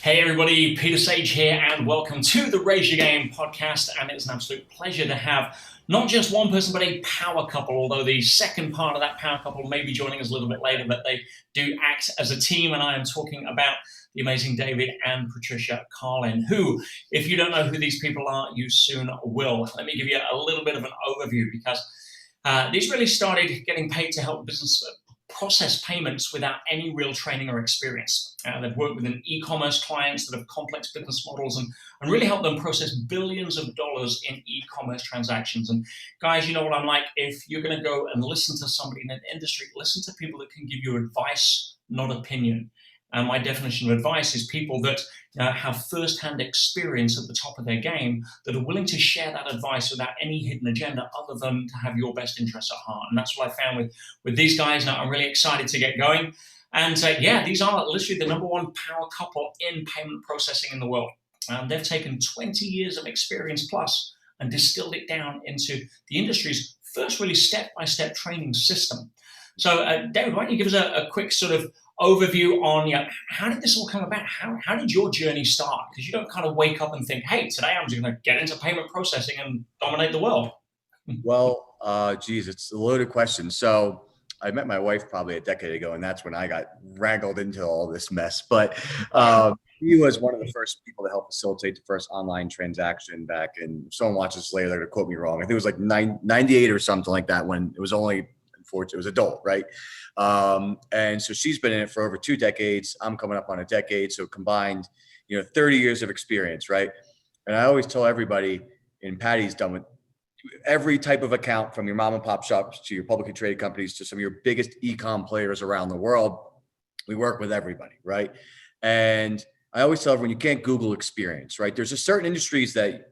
Hey everybody, Peter Sage here, and welcome to the Raise Your Game podcast. And it's an absolute pleasure to have not just one person, but a power couple. Although the second part of that power couple may be joining us a little bit later, but they do act as a team. And I am talking about the amazing David and Patricia Carlin, who, if you don't know who these people are, you soon will. Let me give you a little bit of an overview because these really started getting paid to help business process payments without any real training or experience. They've worked with e-commerce clients that have complex business models and really help them process billions of dollars in e-commerce transactions. And guys, you know what I'm like. If you're going to go and listen to somebody in an industry, listen to people that can give you advice, not opinion. And my definition of advice is people that have first-hand experience at the top of their game that are willing to share that advice without any hidden agenda other than to have your best interests at heart. And that's what I found with these guys. Now I'm really excited to get going. And these are literally the number one power couple in payment processing in the world. They've taken 20 years of experience plus and distilled it down into the industry's first really step-by-step training system. So David, why don't you give us a quick sort of overview on how did this all come about? How did your journey start? Because you don't kind of wake up and think, hey, today I'm just going to get into payment processing and dominate the world. Well, it's a loaded question. So I met my wife probably a decade ago, and that's when I got wrangled into all this mess. But he was one of the first people to help facilitate the first online transaction back in, if someone watches this later, they're going to quote me wrong. I think it was like 98 or something like that, when it was only, unfortunately, it was adult, right? And so she's been in it for over 2 decades. I'm coming up on a decade. So combined, 30 years of experience, right? And I always tell everybody, and Patty's done with every type of account, from your mom and pop shops to your publicly traded companies to some of your biggest e-com players around the world. We work with everybody, right? And I always tell everyone, you can't Google experience, right? There's just certain industries that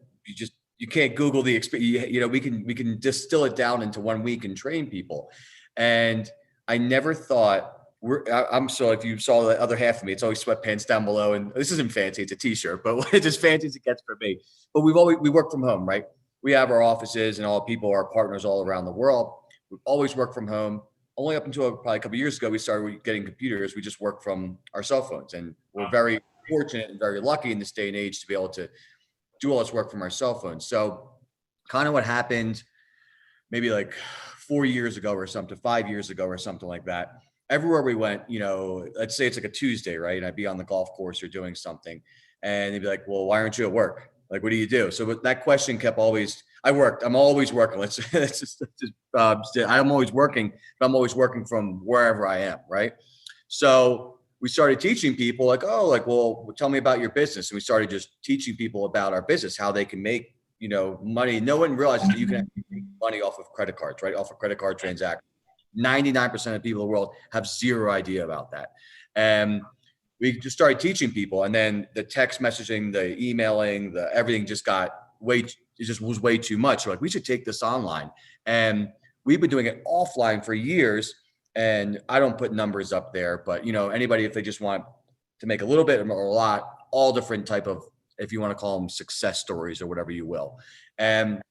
you can't Google the experience. We can distill it down into 1 week and train people. And I never thought so if you saw the other half of me, it's always sweatpants down below. And this isn't fancy, it's a t-shirt, but it's as fancy as it gets for me. But we work from home, right? We have our offices and all people, our partners all around the world. We've always worked from home. Only up until probably a couple of years ago, we started getting computers. We just work from our cell phones. And we're very fortunate and very lucky in this day and age to be able to do all this work from our cell phones. So kind of what happened maybe like 4 years ago or something, 5 years ago or something like that. Everywhere we went, let's say it's like a Tuesday, right? And I'd be on the golf course or doing something. And they'd be like, well, why aren't you at work? Like, what do you do? So that question kept I'm always working. I'm always working, but I'm always working from wherever I am. Right. So we started teaching people well, tell me about your business. And we started just teaching people about our business, how they can make, money. No one realizes that you can make money off of credit cards, right? Off of credit card transactions. 99% of people in the world have zero idea about that. And we just started teaching people, and then the text messaging, the emailing, everything just was way too much. We're like, we should take this online. And we've been doing it offline for years. And I don't put numbers up there, but anybody, if they just want to make a little bit or a lot, all different type of, if you want to call them success stories or whatever you will. And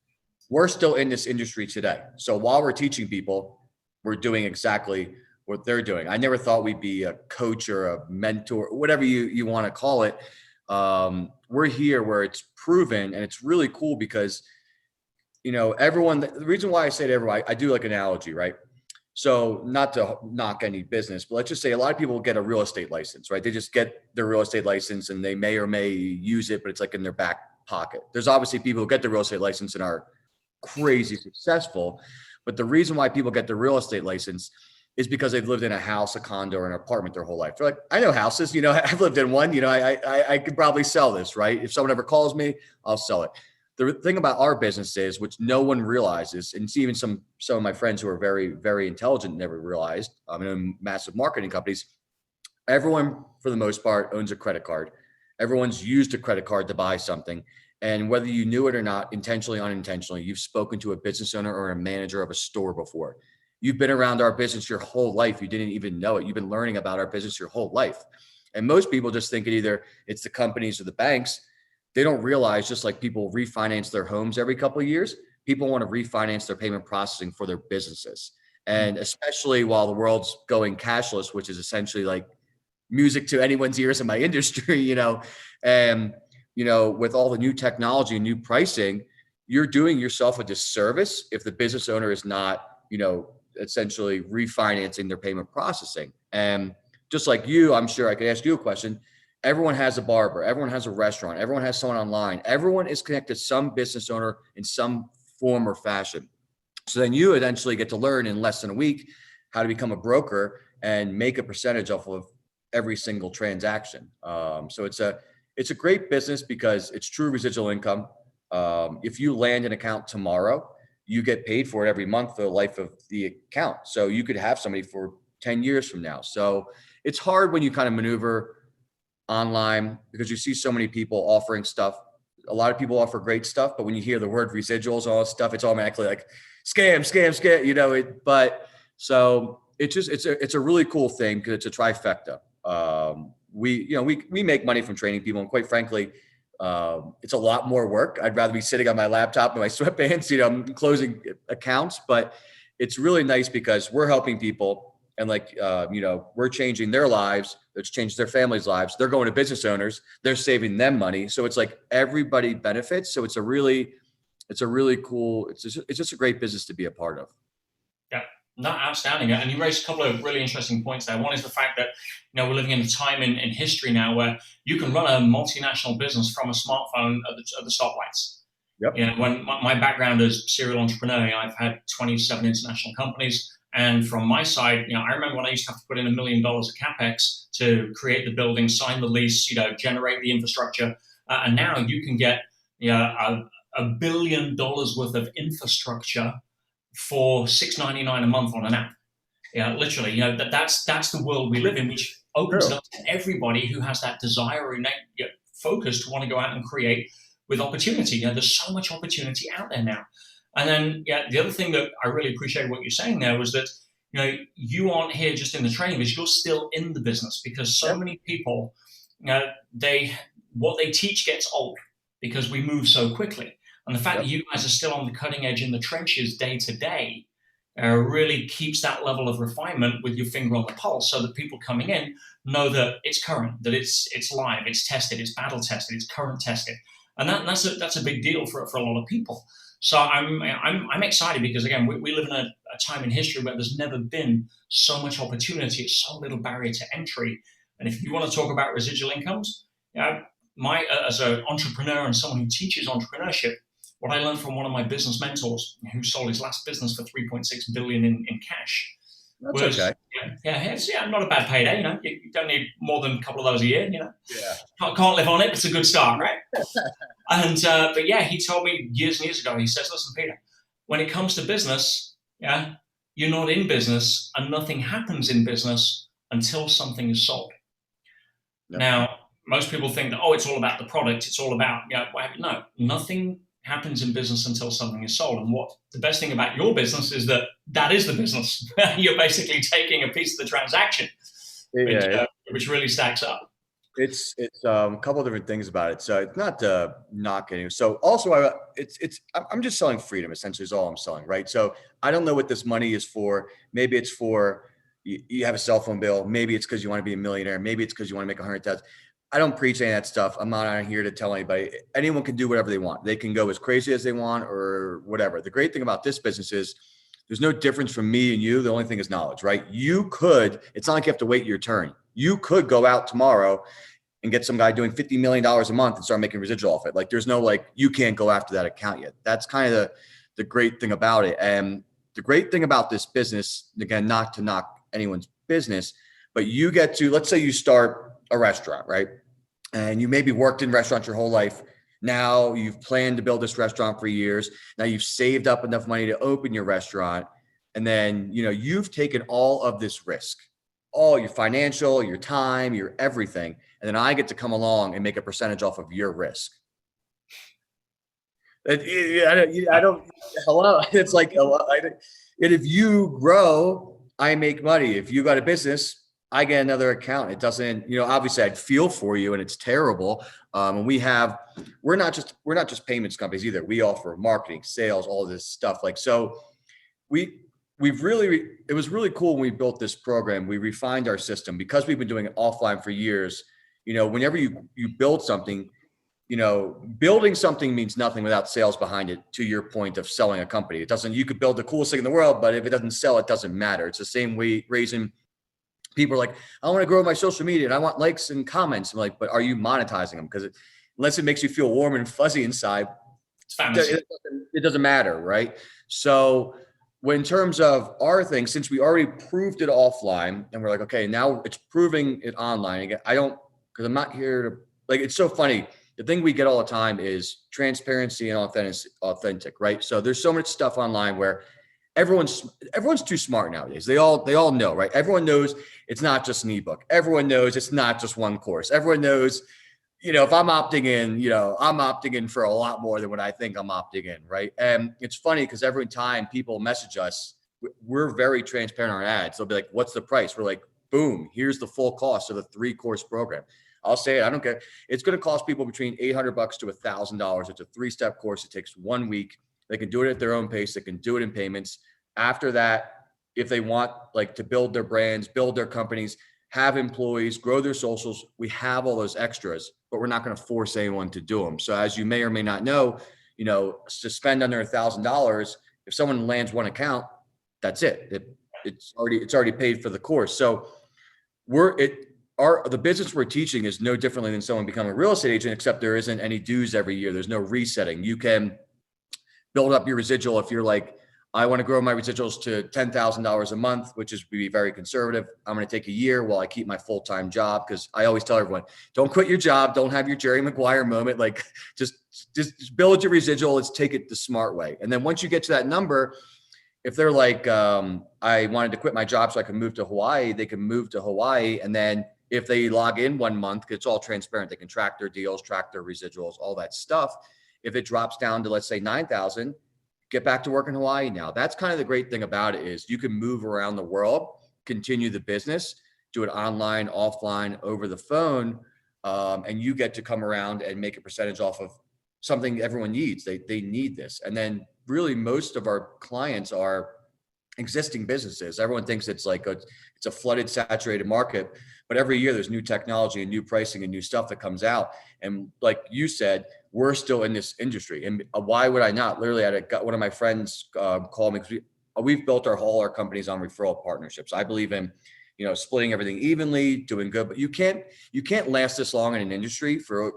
we're still in this industry today. So while we're teaching people, we're doing exactly what they're doing. I never thought we'd be a coach or a mentor, whatever you want to call it. We're here where it's proven, and it's really cool because, everyone, the reason why I say to everyone, I do like analogy, right? So not to knock any business, but let's just say a lot of people get a real estate license, right? They just get their real estate license and they may or may use it, but it's like in their back pocket. There's obviously people who get the real estate license and are crazy successful. But the reason why people get the real estate license is because they've lived in a house, a condo, or an apartment their whole life. They're like, I know houses, I've lived in one, I could probably sell this, right? If someone ever calls me, I'll sell it. The thing about our business is, which no one realizes, and even some of my friends who are very, very intelligent never realized, in massive marketing companies, everyone for the most part owns a credit card. Everyone's used a credit card to buy something. And whether you knew it or not, intentionally, unintentionally, you've spoken to a business owner or a manager of a store before. You've been around our business your whole life. You didn't even know it. You've been learning about our business your whole life. And most people just think either it's the companies or the banks. They don't realize, just like people refinance their homes every couple of years, people want to refinance their payment processing for their businesses. And especially while the world's going cashless, which is essentially like music to anyone's ears in my industry, and, with all the new technology and new pricing, you're doing yourself a disservice if the business owner is not, essentially refinancing their payment processing. And just like you, I'm sure I could ask you a question. Everyone has a barber, everyone has a restaurant, everyone has someone online, everyone is connected to some business owner in some form or fashion. So then you eventually get to learn in less than a week how to become a broker and make a percentage off of every single transaction. So it's a great business because it's true residual income. If you land an account tomorrow, you get paid for it every month for the life of the account. So you could have somebody for 10 years from now. So it's hard when you kind of maneuver online because you see so many people offering stuff. A lot of people offer great stuff, but when you hear the word residuals, all that stuff, it's automatically like scam, but so it's a really cool thing because it's a trifecta. We make money from training people, and quite frankly, it's a lot more work. I'd rather be sitting on my laptop in my sweatpants, closing accounts, but it's really nice because we're helping people and we're changing their lives. It's changed their families' lives. They're going to business owners. They're saving them money. So it's like everybody benefits. So it's a really cool, it's just a great business to be a part of. Yeah, not outstanding. And you raised a couple of really interesting points there. One is the fact that, we're living in a time in history now where you can run a multinational business from a smartphone at the stoplights. Yep. When my background as serial entrepreneur, I've had 27 international companies. And from my side, I remember when I used to have to put in $1 million of capex to create the building, sign the lease, generate the infrastructure. And now you can get $1 billion worth of infrastructure for $6.99 a month on an app. Literally, that's the world we live in, which opens it up to everybody who has that desire or focus to want to go out and create with opportunity. There's so much opportunity out there now. And then, the other thing that I really appreciated what you're saying there was that, you aren't here just in the training, because you're still in the business, because so many people, what they teach gets old because we move so quickly. And the fact that you guys are still on the cutting edge in the trenches day to day really keeps that level of refinement with your finger on the pulse, so that people coming in know that it's current, that it's live, it's tested, it's battle tested, it's current tested. And that's a big deal for a lot of people. So I'm excited because, again, we live in a time in history where there's never been so much opportunity. It's so little barrier to entry. And if you want to talk about residual incomes, as an entrepreneur and someone who teaches entrepreneurship, what I learned from one of my business mentors, who sold his last business for $3.6 billion in cash. That's okay. It's not a bad payday. You don't need more than a couple of those a year. Can't live on it. It's a good start, right? And but he told me years and years ago. He says, "Listen, Peter, when it comes to business, you're not in business, and nothing happens in business until something is sold." Yep. Now, most people think that it's all about the product. It's all about no, nothing happens in business until something is sold. And what the best thing about your business is that is the business. You're basically taking a piece of the transaction, which really stacks up. It's a couple of different things about it. So it's not not getting. So also, I'm just selling freedom. Essentially, is all I'm selling, right? So I don't know what this money is for. Maybe it's for you have a cell phone bill. Maybe it's because you want to be a millionaire. Maybe it's because you want to make 100,000. I don't preach any of that stuff. I'm not on here to tell anybody. Anyone can do whatever they want. They can go as crazy as they want or whatever. The great thing about this business is there's no difference from me and you. The only thing is knowledge, right? It's not like you have to wait your turn. You could go out tomorrow and get some guy doing $50 million a month and start making residual off it. Like there's no, you can't go after that account yet. That's kind of the great thing about it. And the great thing about this business, again, not to knock anyone's business, but you get to, let's say you start a restaurant, right? And you maybe worked in restaurants your whole life. Now you've planned to build this restaurant for years. Now you've saved up enough money to open your restaurant. And then, you've taken all of this risk, all your financial, your time, your everything. And then I get to come along and make a percentage off of your risk. I don't, hello. It's like, and if you grow, I make money. If you got a business, I get another account. It doesn't, obviously I'd feel for you and it's terrible. And we're not just payments companies either. We offer marketing, sales, all this stuff. So it was really cool when we built this program. We refined our system because we've been doing it offline for years. Whenever you build something, building something means nothing without sales behind it, to your point of selling a company. You could build the coolest thing in the world, but if it doesn't sell, it doesn't matter. It's the same reason people are like, I want to grow my social media and I want likes and comments. I'm like, but are you monetizing them? Because unless it makes you feel warm and fuzzy inside, it doesn't matter, right? So in terms of our thing, since we already proved it offline and we're like, okay, now it's proving it online again. Because I'm not here to, like, it's so funny. The thing we get all the time is transparency and authentic, right? So there's so much stuff online where everyone's too smart nowadays. They all know, right? Everyone knows it's not just an ebook. Everyone knows it's not just one course. Everyone knows, if I'm opting in, I'm opting in for a lot more than what I think I'm opting in, right? And it's funny because every time people message us, we're very transparent on our ads. They'll be like, what's the price? We're like, boom, here's the full cost of the 3-course program. I'll say it, I don't care. It's going to cost people between $800 to $1,000. It's a 3-step course. It takes 1 week. They can do it at their own pace. They can do it in payments. After that, if they want to build their brands, build their companies, have employees, grow their socials, we have all those extras, but we're not going to force anyone to do them. So as you may or may not know, to spend under $1,000, if someone lands one account, that's it. It's already paid for the course. So the business we're teaching is no differently than someone becoming a real estate agent, except there isn't any dues every year. There's no resetting. You can build up your residual if you're like, I want to grow my residuals to $10,000 a month, which is be very conservative. I'm going to take a year while I keep my full-time job. Because I always tell everyone, don't quit your job. Don't have your Jerry Maguire moment. Like just build your residual. Let's take it the smart way. And then once you get to that number, if they're like, I wanted to quit my job so I can move to Hawaii, they can move to Hawaii. And then if they log in 1 month, it's all transparent. They can track their deals, track their residuals, all that stuff. If it drops down to, let's say, 9,000, get back to work in Hawaii now. That's kind of the great thing about it is you can move around the world, continue the business, do it online, offline, over the phone, and you get to come around and make a percentage off of something everyone needs. They need this. And then really most of our clients are existing businesses. Everyone thinks it's like it's a flooded, saturated market, but every year there's new technology and new pricing and new stuff that comes out. And like you said, we're still in this industry. And why would I not? Literally, I got one of my friends call me because we've built all our companies on referral partnerships. I believe in, splitting everything evenly, doing good, but you can't last this long in an industry for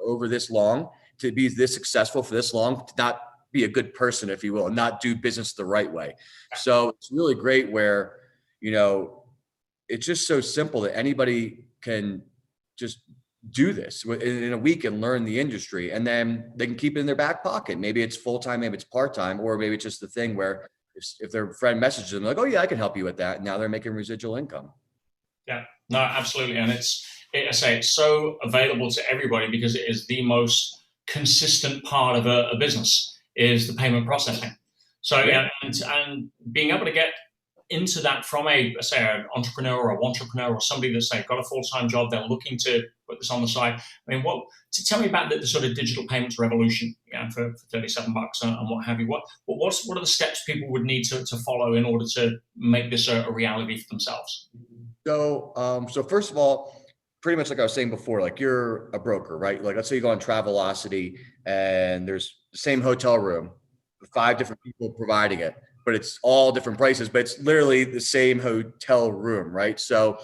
over this long, to be this successful for this long, to not be a good person, if you will, and not do business the right way. So it's really great where, it's just so simple that anybody can just do this in a week and learn the industry, and then they can keep it in their back pocket. Maybe it's full-time, maybe it's part-time, or maybe it's just the thing where if their friend messages them like, oh yeah, I can help you with that. Now they're making residual income. Yeah, no, absolutely. And I say it's so available to everybody because it is the most consistent part of a business is the payment processing. So, yeah. And being able to get into that from an entrepreneur or a wantrepreneur or somebody that's got a full-time job, they're looking to put this on the side. I mean, tell me about the sort of digital payments revolution, for $37 and what have you. What are the steps people would need to follow in order to make this a reality for themselves? So first of all, pretty much like I was saying before, like you're a broker, right? Like let's say you go on Travelocity and there's the same hotel room, 5 different people providing it, but it's all different prices, but it's literally the same hotel room, right? So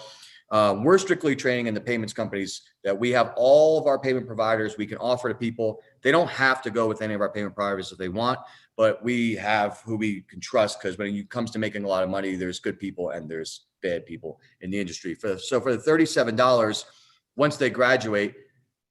we're strictly training in the payments companies that we have all of our payment providers we can offer to people. They don't have to go with any of our payment providers if they want, but we have who we can trust, because when it comes to making a lot of money, there's good people and there's bad people in the industry. So for the $37, once they graduate,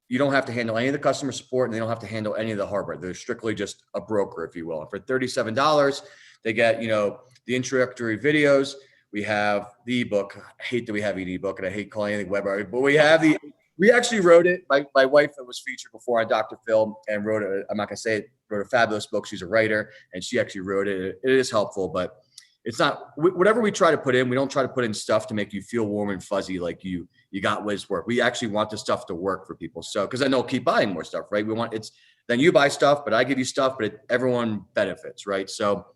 you don't have to handle any of the customer support and they don't have to handle any of the hardware. They're strictly just a broker, if you will. And for $37, they get, the introductory videos. We have the ebook. I hate that we have an ebook and I hate calling anything web art, but we actually wrote it. My wife that was featured before on Dr. Phil and wrote it. I'm not gonna say it, wrote a fabulous book. She's a writer and she actually wrote it. It is helpful, but it's not, whatever we try to put in, we don't try to put in stuff to make you feel warm and fuzzy like you got Wiz work. We actually want the stuff to work for people. So, because then they'll keep buying more stuff, right? Then you buy stuff, but I give you stuff, but everyone benefits, right? So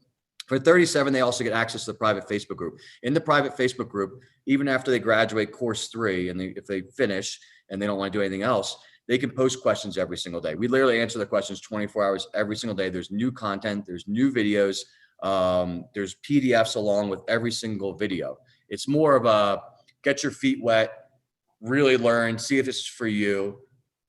For 37, they also get access to the private Facebook group. In the private Facebook group, even after they graduate course 3, and if they finish and they don't want to do anything else, they can post questions every single day. We literally answer the questions 24 hours every single day. There's new content, there's new videos, there's PDFs along with every single video. It's more of a get your feet wet, really learn, see if this is for you.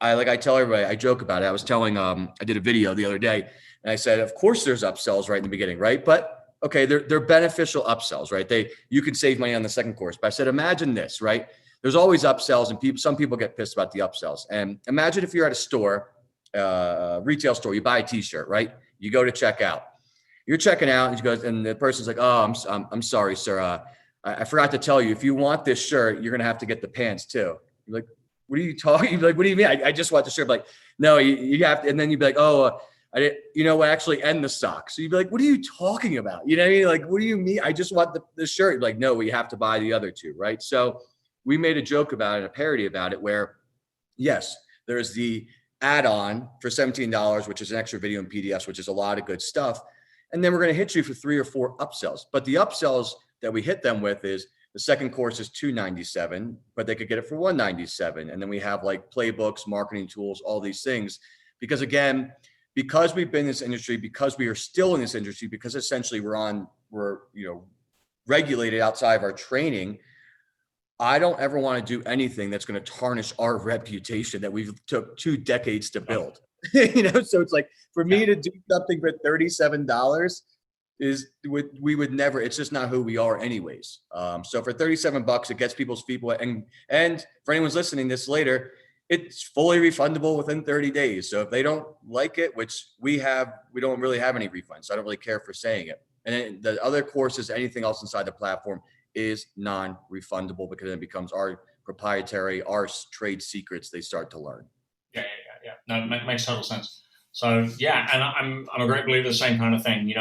I tell everybody, I joke about it. I was telling, I did a video the other day, and I said, of course there's upsells right in the beginning, right? But okay, they're beneficial upsells, right? You can save money on the second course. But I said, imagine this, right? There's always upsells, and some people get pissed about the upsells. And imagine if you're at a store, retail store, you buy a T-shirt, right? You go to check out. You're checking out, and the person's like, "Oh, I'm sorry, sir. I forgot to tell you. If you want this shirt, you're gonna have to get the pants too." You're like, "What are you talking?" You're like, "What do you mean? I just want the shirt." Like, no, you have to. And then you'd be like, "Oh, I didn't. You know what? Actually, and the socks." So you'd be like, "What are you talking about?" You know what I mean? Like, what do you mean? I just want the shirt. Like, no, we have to buy the other two, right? So we made a joke about it, a parody about it, where yes, there's the add-on for $17, which is an extra video and PDFs, which is a lot of good stuff. And then we're going to hit you for 3 or 4 upsells. But the upsells that we hit them with is the second course is $297, but they could get it for $197. And then we have like playbooks, marketing tools, all these things. Because again, because we've been in this industry, because we are still in this industry, because essentially we're regulated outside of our training, I don't ever want to do anything that's going to tarnish our reputation that we've took 2 decades to build. So it's like for me to do something for $37 we would never, it's just not who we are anyways. So for $37, it gets people's feet wet. And for anyone's listening this later, it's fully refundable within 30 days. So if they don't like it, which we don't really have any refunds. So I don't really care for saying it. And then the other courses, anything else inside the platform is non-refundable because it becomes our proprietary, our trade secrets they start to learn. Yeah. No, it makes total sense. So yeah, and I'm a great believer of the same kind of thing.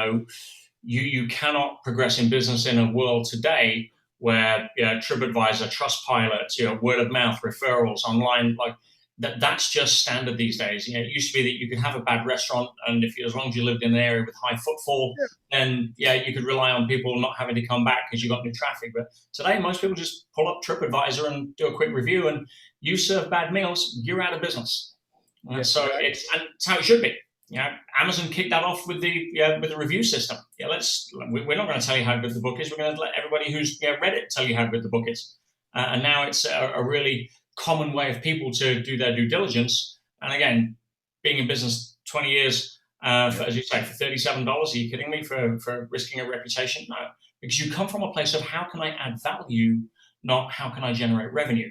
You cannot progress in business in a world today where TripAdvisor, Trustpilot, word of mouth, referrals, online, like that's just standard these days. It used to be that you could have a bad restaurant, and as long as you lived in an area with high footfall, then you could rely on people not having to come back because you got new traffic. But today, most people just pull up TripAdvisor and do a quick review, and you serve bad meals, you're out of business. So it's how it should be. Amazon kicked that off with the review system. We're not going to tell you how good the book is. We're going to let everybody who's read it tell you how good the book is. And now it's a really common way of people to do their due diligence. And again, being in business 20 years, as you say, for $37, are you kidding me? For risking a reputation? No, because you come from a place of how can I add value, not how can I generate revenue.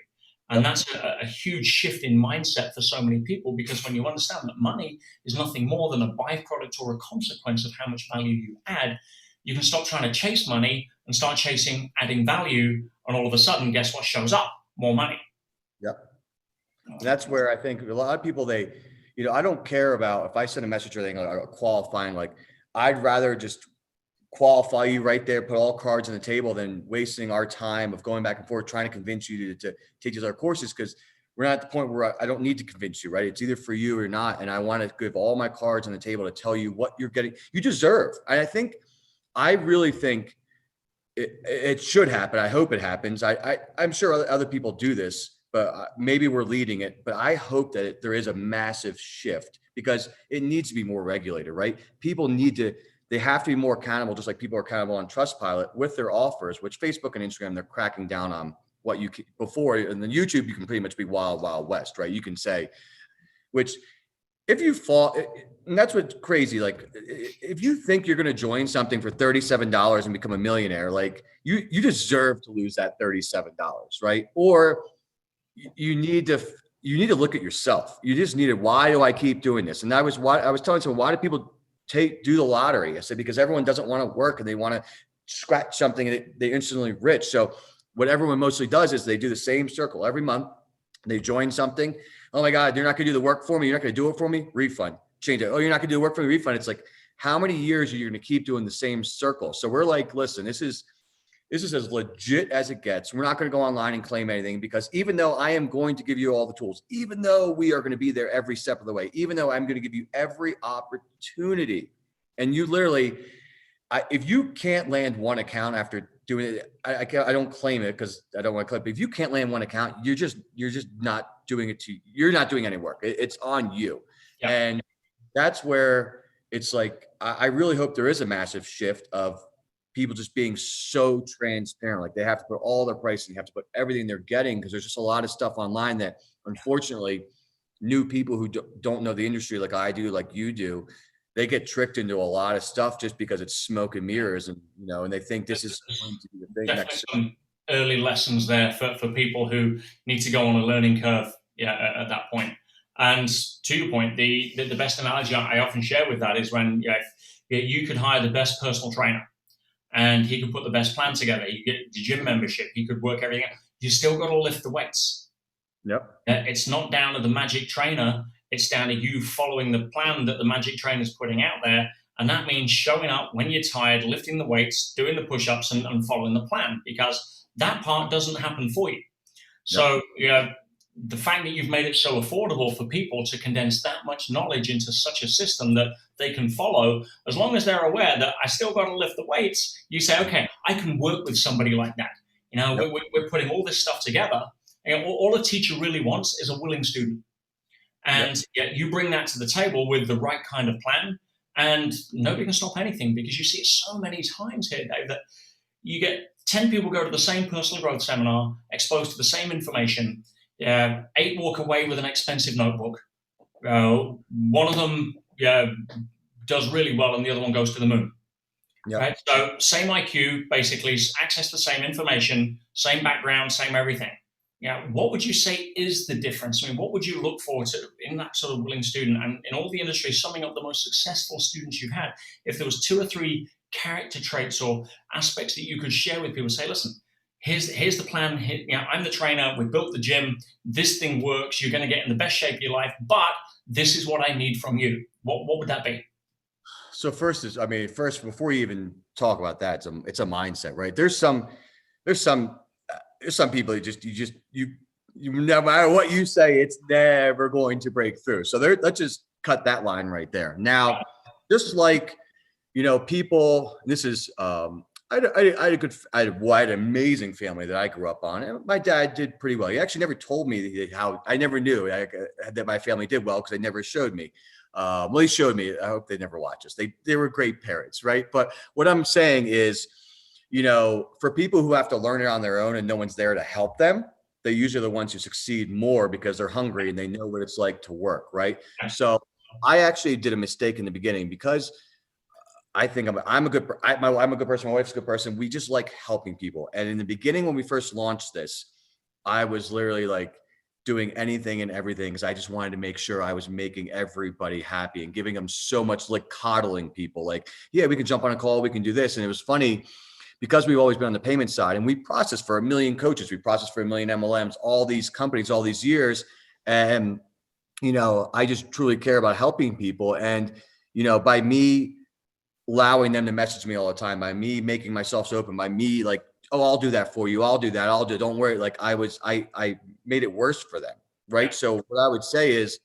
And that's a huge shift in mindset for so many people, because when you understand that money is nothing more than a byproduct or a consequence of how much value you add, you can stop trying to chase money and start chasing adding value. And all of a sudden, guess what shows up? More money. Yep. And that's where I think a lot of people, I don't care about if I send a message or anything like qualifying, like I'd rather just qualify you right there, put all cards on the table than wasting our time of going back and forth, trying to convince you to take these other courses. Cause we're not at the point where I don't need to convince you, right? It's either for you or not. And I want to give all my cards on the table to tell you what you're getting, you deserve. And I really think it should happen. I hope it happens. I'm sure other people do this, but maybe we're leading it, but I hope that there is a massive shift because it needs to be more regulated, right? People they have to be more accountable, just like people are accountable on Trustpilot with their offers, which Facebook and Instagram, they're cracking down on what you can before. And then YouTube, you can pretty much be wild, wild west, right? You can say, which if you fall, and that's what's crazy. Like if you think you're going to join something for $37 and become a millionaire, like you deserve to lose that $37, right? Or you need to look at yourself. You just need it. Why do I keep doing this? And I was telling someone, why do people do the lottery? I said, because everyone doesn't want to work and they want to scratch something and they instantly rich. So what everyone mostly does is they do the same circle every month. They join something. Oh my God, you're not going to do the work for me. You're not going to do it for me. Refund. Change it. Oh, you're not going to do the work for me. Refund. It's like, how many years are you going to keep doing the same circle? So we're like, listen, this is as legit as it gets. We're not going to go online and claim anything, because even though I am going to give you all the tools, even though we are going to be there every step of the way, even though I'm going to give you every opportunity, and you literally, if you can't land one account after doing it, I don't claim it because I don't want to claim. But if you can't land one account, you're just not doing it you're not doing any work. It's on you, Yeah. and that's where it's like I really hope there is a massive shift of people just being so transparent. Like they have to put all their pricing, have to put everything they're getting, because there's just a lot of stuff online that unfortunately new people who don't know the industry like I do, like you do, they get tricked into a lot of stuff just because it's smoke and mirrors, and and they think this is going to be the thing Definitely next. some early lessons there for people who need to go on a learning curve, at that point. And to your point, the best analogy I often share with that is when if you could hire the best personal trainer and he could put the best plan together, you get the gym membership, he could work everything out. You still got to lift the weights. Yep. It's not down to the magic trainer. It's down to you following the plan that the magic trainer is putting out there. And that means showing up when you're tired, lifting the weights, doing the push-ups, and following the plan, because that part doesn't happen for you. So, the fact that you've made it so affordable for people to condense that much knowledge into such a system that they can follow, as long as they're aware that I still got to lift the weights, you say, okay, I can work with somebody like that. We're putting all this stuff together. And all a teacher really wants is a willing student. And you bring that to the table with the right kind of plan, and nobody can stop anything, because you see it so many times here, Dave, that you get 10 people go to the same personal growth seminar, exposed to the same information. 8 walk away with an expensive notebook. One of them does really well, and the other one goes to the moon. Yep. Right? So same IQ, basically, access the same information, same background, same everything. What would you say is the difference? I mean, what would you look for to in that sort of willing student, and in all the industry, summing up the most successful students you've had? If there was 2 or 3 character traits or aspects that you could share with people, say, listen, here's the plan. I'm the trainer. We built the gym. This thing works. You're going to get in the best shape of your life, but this is what I need from you. What would that be? So first before you even talk about that, it's a mindset, right? There's some people you no matter what you say, it's never going to break through. So let's just cut that line right there. Now, just like, people, this is, I had an amazing family that I grew up on, and my dad did pretty well. He actually never told me how. I never knew that my family did well, because they never showed me. Well, he showed me. I hope they never watch us. They were great parents, right? But what I'm saying is, for people who have to learn it on their own and no one's there to help them, they're usually the ones who succeed more, because they're hungry and they know what it's like to work, right? So I actually did a mistake in the beginning, because I think I'm a good person. My wife's a good person. We just like helping people. And in the beginning, when we first launched this, I was literally like doing anything and everything, because I just wanted to make sure I was making everybody happy and giving them so much, like coddling people. Like, yeah, we can jump on a call, we can do this. And it was funny, because we've always been on the payment side, and we processed for 1 million coaches, we processed for 1 million MLMs, all these companies, all these years. And, I just truly care about helping people. And, by me allowing them to message me all the time, by me making myself so open, by me like, oh, I'll do that for you. I'll do that. Don't worry. Like I made it worse for them. Right. So what I would say is,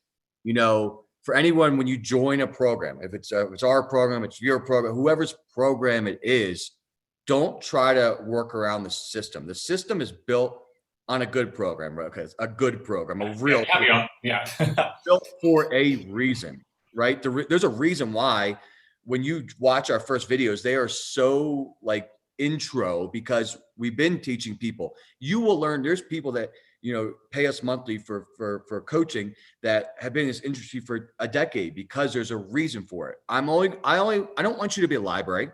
for anyone, when you join a program, if it's our program, it's your program, whoever's program it is, don't try to work around the system. The system is built on a good program, right? Okay, it's a good program, a real program, built for a reason, right? There's a reason why when you watch our first videos, they are so like intro, because we've been teaching people. You will learn. There's people that pay us monthly for coaching that have been in this industry for a decade, because there's a reason for it. I don't want you to be a library.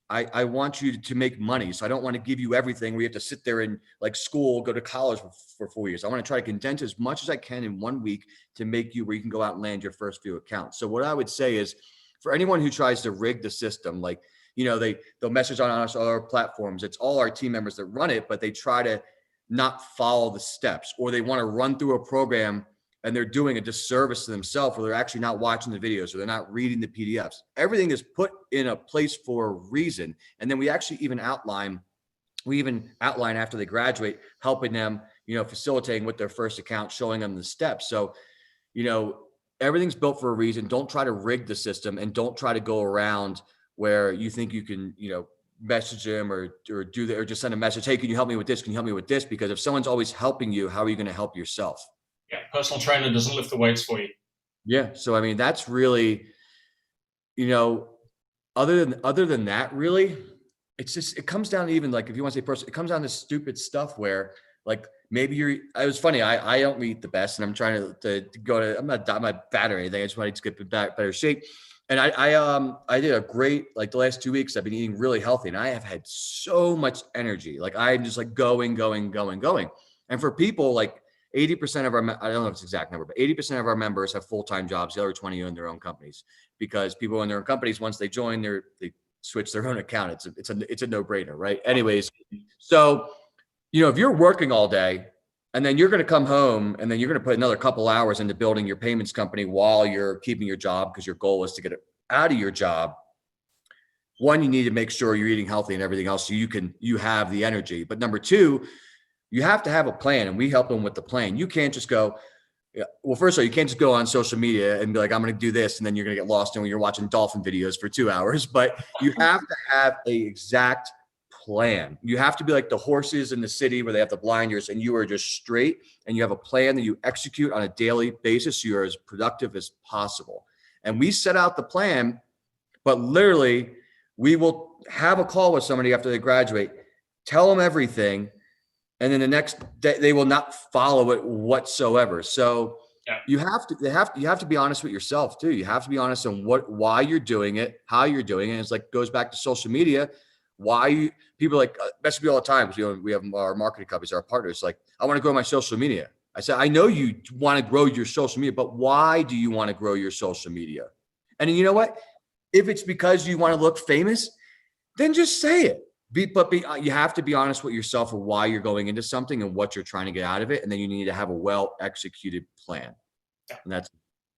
I want you to make money. So I don't want to give you everything where you have to sit there and like school, go to college for 4 years. I want to try to condense as much as I can in 1 week to make you where you can go out and land your first few accounts. So what I would say is, for anyone who tries to rig the system, like, they'll message on us, on our platforms. It's all our team members that run it, but they try to not follow the steps, or they want to run through a program and they're doing a disservice to themselves, or they're actually not watching the videos, or they're not reading the PDFs. Everything is put in a place for a reason. And then we actually even outline after they graduate, helping them, facilitating with their first account, showing them the steps. So, everything's built for a reason. Don't try to rig the system, and don't try to go around where you think you can, message them or do that, or just send a message. Hey, can you help me with this? Can you help me with this? Because if someone's always helping you, how are you going to help yourself? Yeah. Personal trainer doesn't lift the weights for you. Yeah. So, I mean, that's really, other than that, really, it's just, it comes down to, even like, if you want to say personal, it comes down to stupid stuff where, like, maybe it was funny. I don't eat the best, and I'm trying to go to, I'm not bad or anything. I just wanted to get better shape. And I did a great, like, the last 2 weeks, I've been eating really healthy, and I have had so much energy. Like, I'm just like going. And for people, like 80% of our, I don't know if it's the exact number, but 80% of our members have full-time jobs. The other 20 own their own companies, because people own their own companies. Once they join, they switch their own account. It's a no-brainer, right? Anyways, so, if you're working all day and then you're going to come home and then you're going to put another couple hours into building your payments company while you're keeping your job, because your goal is to get it out of your job. One, you need to make sure you're eating healthy and everything else, so you have the energy. But number two, you have to have a plan, and we help them with the plan. You can't just go, well, first of all, you can't just go on social media and be like, I'm going to do this, and then you're going to get lost in when you're watching dolphin videos for 2 hours. But you have to have a exact plan. You have to be like the horses in the city where they have the blinders, and you are just straight, and you have a plan that you execute on a daily basis, so you're as productive as possible. And we set out the plan, but literally we will have a call with somebody after they graduate, tell them everything, and then the next day they will not follow it whatsoever. So you have to be honest with yourself too. You have to be honest on why you're doing it, how you're doing it. It's like, goes back to social media. People like message me all the time, because we have our marketing companies, our partners, like, I want to grow my social media. I said, I know you want to grow your social media, but why do you want to grow your social media? And you know what? If it's because you want to look famous, then just say it. You have to be honest with yourself of why you're going into something and what you're trying to get out of it. And then you need to have a well-executed plan. Yeah. And that's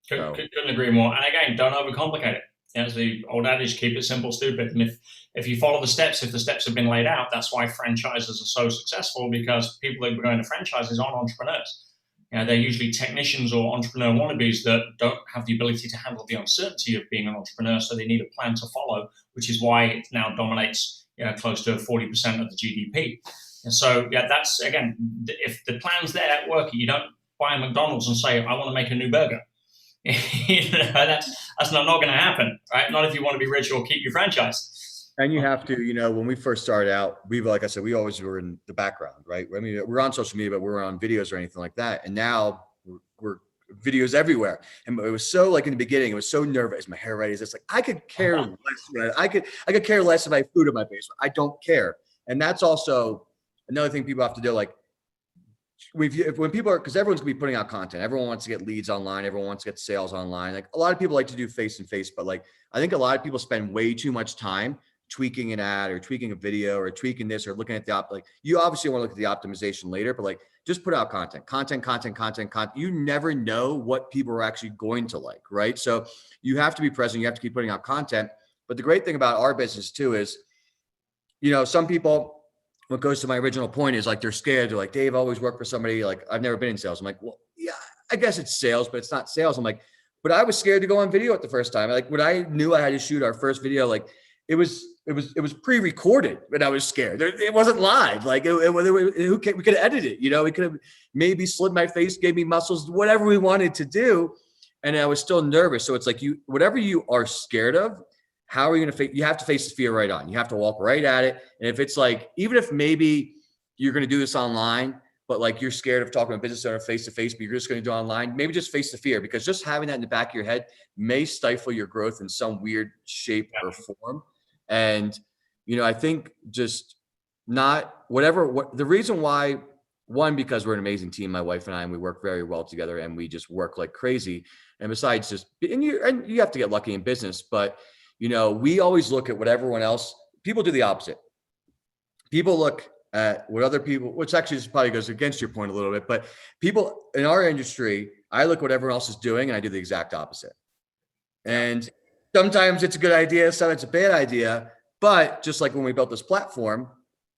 couldn't agree more. And again, don't overcomplicate it. As the old adage, keep it simple, stupid. And if you follow the steps, if the steps have been laid out, that's why franchises are so successful, because people that are going to franchises aren't entrepreneurs. They're usually technicians or entrepreneur wannabes that don't have the ability to handle the uncertainty of being an entrepreneur. So they need a plan to follow, which is why it now dominates close to 40% of the GDP. And so, that's, again, if the plan's there at work, you don't buy a McDonald's and say, I want to make a new burger. That's not going to happen, right? Not if you want to be rich or keep your franchise. And you have to, when we first started out, like I said, we always were in the background, right? I mean, we're on social media, but we're on videos or anything like that. And now we're videos everywhere. And it was so, like, in the beginning, it was so nervous. My hair right is this, like, I could care less. Right? I could care less if I have food in my basement. I don't care. And that's also another thing people have to do. Like, when people because everyone's gonna be putting out content, everyone wants to get leads online, everyone wants to get sales online. Like, a lot of people like to do face-to-face, but like, I think a lot of people spend way too much time tweaking an ad or tweaking a video or tweaking this or looking at like, you obviously want to look at the optimization later, but like, just put out content. You never know what people are actually going to like, right? So you have to be present, you have to keep putting out content. But the great thing about our business too is, some people, what goes to my original point is, like, they're scared. They're like, Dave, I always work for somebody. Like, I've never been in sales. I'm like, well, yeah, I guess it's sales, but it's not sales. I'm like, but I was scared to go on video at the first time. Like, when I knew I had to shoot our first video, like, it was pre-recorded, but I was scared. It wasn't live. Like, we could have edited it. We could have maybe slid my face, gave me muscles, whatever we wanted to do. And I was still nervous. So it's like, whatever you are scared of, how are you going to face? You have to face the fear right on. You have to walk right at it. And if it's like, even if maybe you're going to do this online, but like, you're scared of talking to a business owner face to face, but you're just going to do it online, maybe just face the fear, because just having that in the back of your head may stifle your growth in some weird shape or form. And, I think just not the reason why, one, because we're an amazing team, my wife and I, and we work very well together, and we just work like crazy. And besides and you have to get lucky in business, but we always look at what everyone else, people do the opposite. People look at what other people, which actually probably goes against your point a little bit, but people in our industry, I look what everyone else is doing and I do the exact opposite. And sometimes it's a good idea, sometimes it's a bad idea, but just like when we built this platform,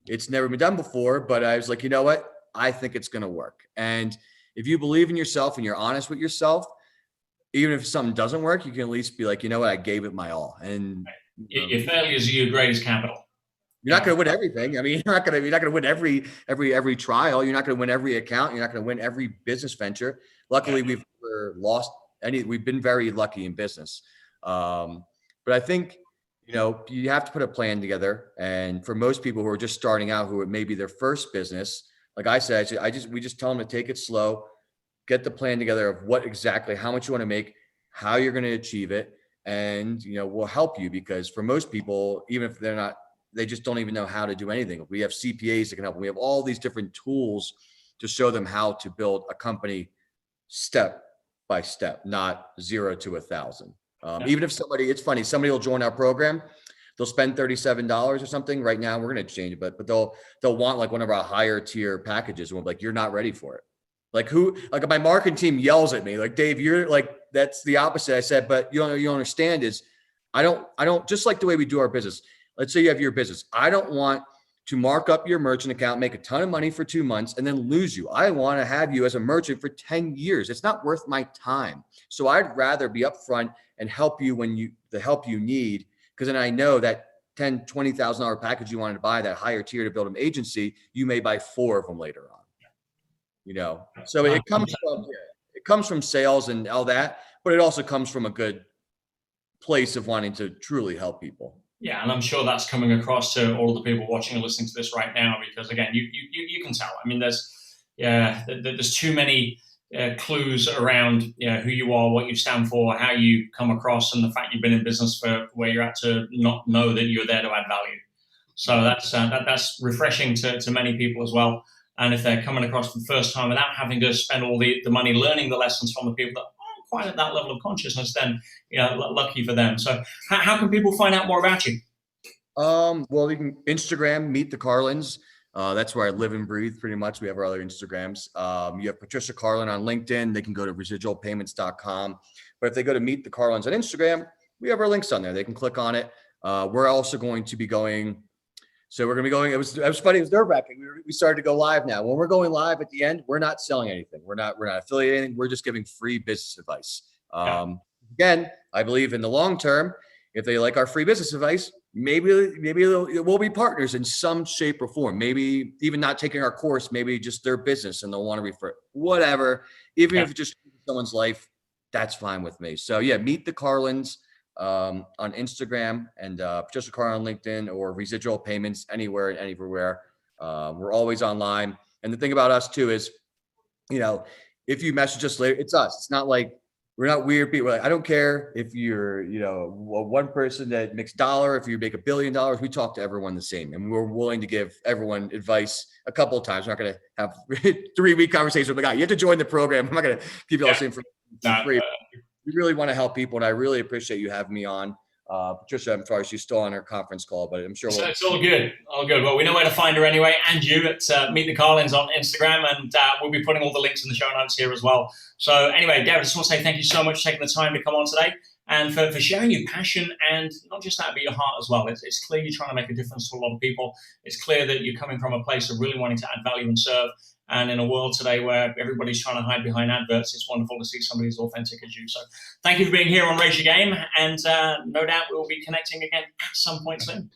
it's never been done before, but I was like, you know what? I think it's going to work. And if you believe in yourself and you're honest with yourself, even if something doesn't work, you can at least be like, you know what, I gave it my all. And Your failures are your greatest capital. You're not going to win everything. I mean, you're not going to win every trial. You're not going to win every account. You're not going to win every business venture. Luckily, we've never lost any. We've been very lucky in business. But I think, you have to put a plan together. And for most people who are just starting out, who it may be their first business, like I said, we just tell them to take it slow, get the plan together of how much you want to make, how you're going to achieve it. And, we'll help you, because for most people, even if they just don't even know how to do anything. We have CPAs that can help them. We have all these different tools to show them how to build a company step by step, not 0 to 1,000. Even if it's funny, somebody will join our program, they'll spend $37 or something. Right now, we're going to change it, but they'll want like one of our higher tier packages. And we're like, you're not ready for it. Like my marketing team yells at me, like, Dave, you're like, that's the opposite. I said, but you understand is I don't just like the way we do our business. Let's say you have your business. I don't want to mark up your merchant account, make a ton of money for 2 months, and then lose you. I want to have you as a merchant for 10 years. It's not worth my time. So I'd rather be upfront and help you the help you need, because then I know that $10,000, $20,000 package you wanted to buy, that higher tier to build an agency, you may buy 4 of them later on. So it comes from sales and all that, but it also comes from a good place of wanting to truly help people. Yeah, and I'm sure that's coming across to all of the people watching and listening to this right now, because again, you can tell. I mean, there's too many clues around who you are, what you stand for, how you come across, and the fact you've been in business for where you're at to not know that you're there to add value. So that's refreshing to many people as well. And if they're coming across for the first time without having to spend all the money learning the lessons from the people that aren't quite at that level of consciousness, then lucky for them. So how can people find out more about you? Well, you can Instagram, Meet the Carlins. That's where I live and breathe pretty much. We have our other Instagrams. You have Patricia Carlin on LinkedIn. They can go to residualpayments.com. But if they go to Meet the Carlins on Instagram, we have our links on there. They can click on it. We're also going to be going. So we're going to be going. It was funny. It was nerve-wracking. We started to go live now. When we're going live at the end, we're not selling anything. We're not affiliating. We're just giving free business advice. Again, I believe in the long term, if they like our free business advice, maybe we'll be partners in some shape or form. Maybe even not taking our course, maybe just their business and they'll want to refer whatever. Even if it just someone's life, that's fine with me. So yeah, Meet the Carlins on Instagram, and Patricia Carlin on LinkedIn, or Residual Payments anywhere and everywhere. We're always online. And the thing about us too is, if you message us later, it's us. It's not like we're not weird people. I don't care if you're, one person that makes $1, if you make $1 billion, we talk to everyone the same, and we're willing to give everyone advice a couple of times. We're not going to have 3-week conversations with the guy. You have to join the program. I'm not going to give you all the information for free. We really want to help people, and I really appreciate you having me on. Patricia, I'm sorry she's still on her conference call, but I'm sure it's all good. All good. Well, we know where to find her anyway, and you at Meet the Carlins on Instagram, and we'll be putting all the links in the show notes here as well. So anyway, David, I just want to say thank you so much for taking the time to come on today, and for sharing your passion, and not just that, but your heart as well. It's clear you're trying to make a difference to a lot of people. It's clear that you're coming from a place of really wanting to add value and serve. And in a world today where everybody's trying to hide behind adverts, it's wonderful to see somebody as authentic as you. So thank you for being here on Raise Your Game. And no doubt we'll be connecting again at some point soon.